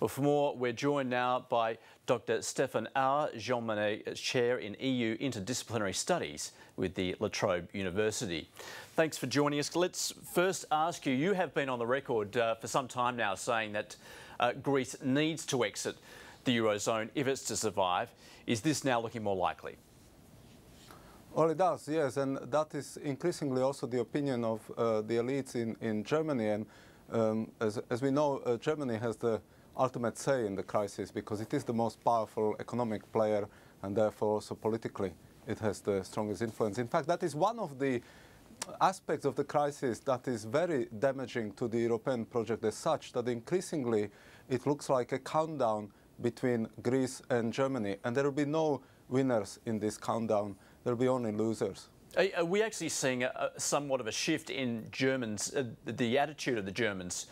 Well, for more, we're joined now by Dr. Stefan Auer, Jean Monnet Chair in EU Interdisciplinary Studies with the La Trobe University. Thanks for joining us. Let's first ask you, you have been on the record for some time now saying that Greece needs to exit the Eurozone if it's to survive. Is this now looking more likely? Well, it does, yes, and that is increasingly also the opinion of the elites in Germany. And as we know, Germany has the ultimate say in the crisis because it is the most powerful economic player, and therefore also politically it has the strongest influence. In fact, that is one of the aspects of the crisis that is very damaging to the European project as such, that increasingly it looks like a countdown between Greece and Germany, and there will be no winners in this countdown. There will be only losers. Are we actually seeing somewhat of a shift in Germans, the attitude of the Germans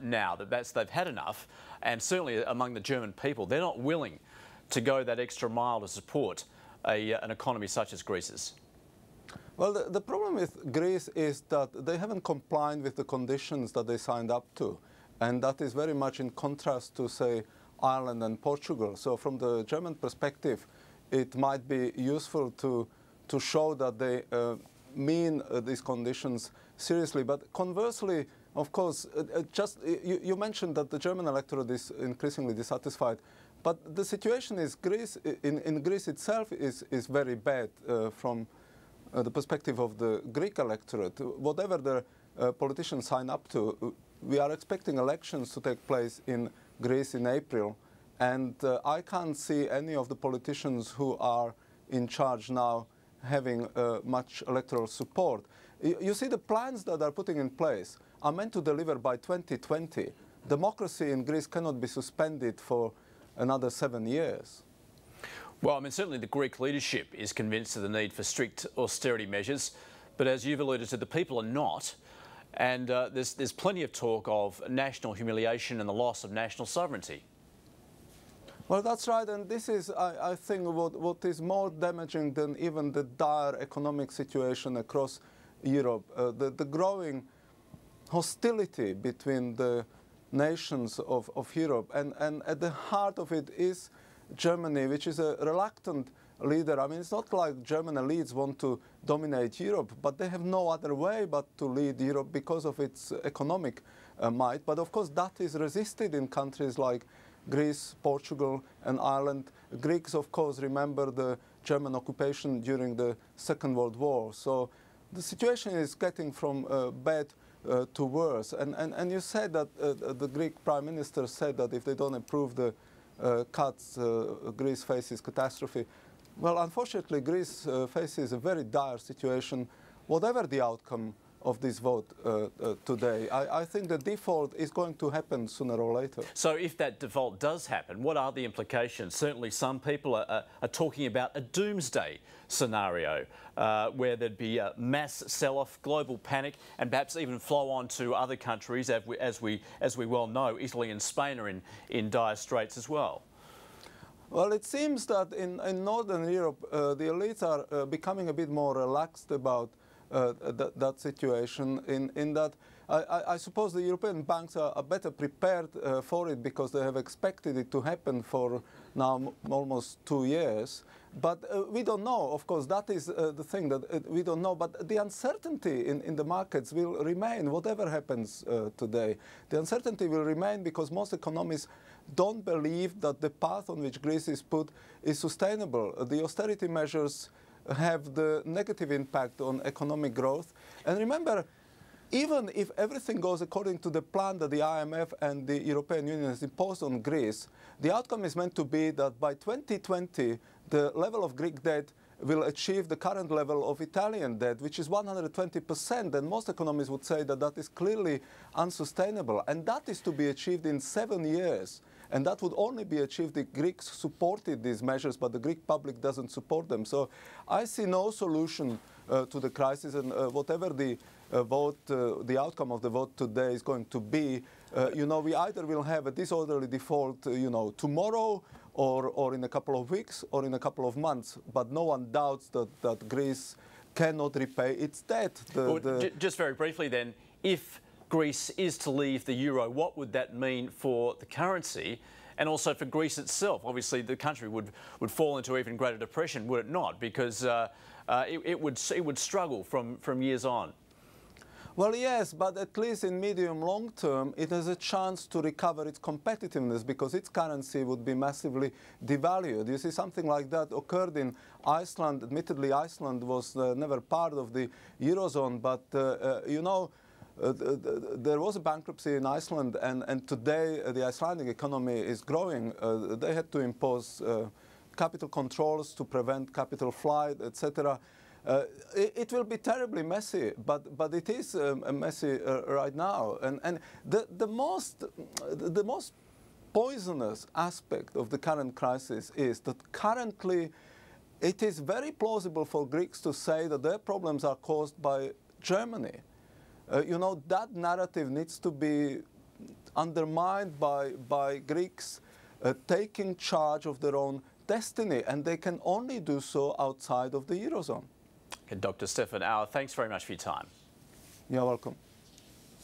now that they've had enough, and certainly among the German people, they're not willing to go that extra mile to support an economy such as Greece's? Well, the problem with Greece is that they haven't complied with the conditions that they signed up to, and that is very much in contrast to, say, Ireland and Portugal. So from the German perspective, it might be useful to show that they mean these conditions seriously. But conversely, of course, you mentioned that the German electorate is increasingly dissatisfied. But the situation is in Greece itself is very bad from the perspective of the Greek electorate. Whatever the politicians sign up to, we are expecting elections to take place in Greece in April. And I can't see any of the politicians who are in charge now having much electoral support. You see, the plans that are putting in place are meant to deliver by 2020. Democracy in Greece cannot be suspended for another 7 years. Well, I mean, certainly the Greek leadership is convinced of the need for strict austerity measures, but as you've alluded to, the people are not. And there's plenty of talk of national humiliation and the loss of national sovereignty. Well, that's right, and this is, I think, what is more damaging than even the dire economic situation across Europe. The growing hostility between the nations of Europe, and at the heart of it is Germany, which is a reluctant leader. I mean, it's not like German elites want to dominate Europe, but they have no other way but to lead Europe because of its economic might. But of course, that is resisted in countries like Greece, Portugal and Ireland. Greeks, of course, remember the German occupation during the Second World War. So the situation is getting from bad to worse. And you said that the Greek Prime Minister said that if they don't approve the cuts, Greece faces catastrophe. Well, unfortunately, Greece faces a very dire situation, whatever the outcome of this vote today. I think the default is going to happen sooner or later. So if that default does happen, what are the implications? Certainly some people are talking about a doomsday scenario where there'd be a mass sell-off, global panic, and perhaps even flow on to other countries, as we well know. Italy and Spain are in dire straits as well. Well, it seems that in Northern Europe, the elites are becoming a bit more relaxed about that situation, in that I suppose the European banks are better prepared for it because they have expected it to happen for now almost 2 years. But we don't know. Of course, that is the thing, that we don't know. But the uncertainty in the markets will remain, whatever happens today. The uncertainty will remain because most economists don't believe that the path on which Greece is put is sustainable. The austerity measures have the negative impact on economic growth. And remember, even if everything goes according to the plan that the IMF and the European Union has imposed on Greece, the outcome is meant to be that by 2020, the level of Greek debt will achieve the current level of Italian debt, which is 120%. And most economists would say that that is clearly unsustainable. And that is to be achieved in 7 years. And that would only be achieved if Greeks supported these measures, but the Greek public doesn't support them. So I see no solution to the crisis, and whatever the the outcome of the vote today is going to be, we either will have a disorderly default, tomorrow, or in a couple of weeks, or in a couple of months. But no one doubts that Greece cannot repay its debt. Just very briefly then, if Greece is to leave the euro, what would that mean for the currency and also for Greece itself? Obviously, the country would fall into even greater depression, would it not? Because it would struggle from years on. Well, yes, but at least in medium long term, it has a chance to recover its competitiveness because its currency would be massively devalued. You see, something like that occurred in Iceland. Admittedly, Iceland was never part of the Eurozone, but you know, there was a bankruptcy in Iceland, and today the Icelandic economy is growing. They had to impose capital controls to prevent capital flight, etc. It will be terribly messy, but it is messy right now. And the most poisonous aspect of the current crisis is that currently it is very plausible for Greeks to say that their problems are caused by Germany. You know, that narrative needs to be undermined by Greeks taking charge of their own destiny, and they can only do so outside of the Eurozone. Okay, Dr. Stefan Auer, thanks very much for your time. You're welcome.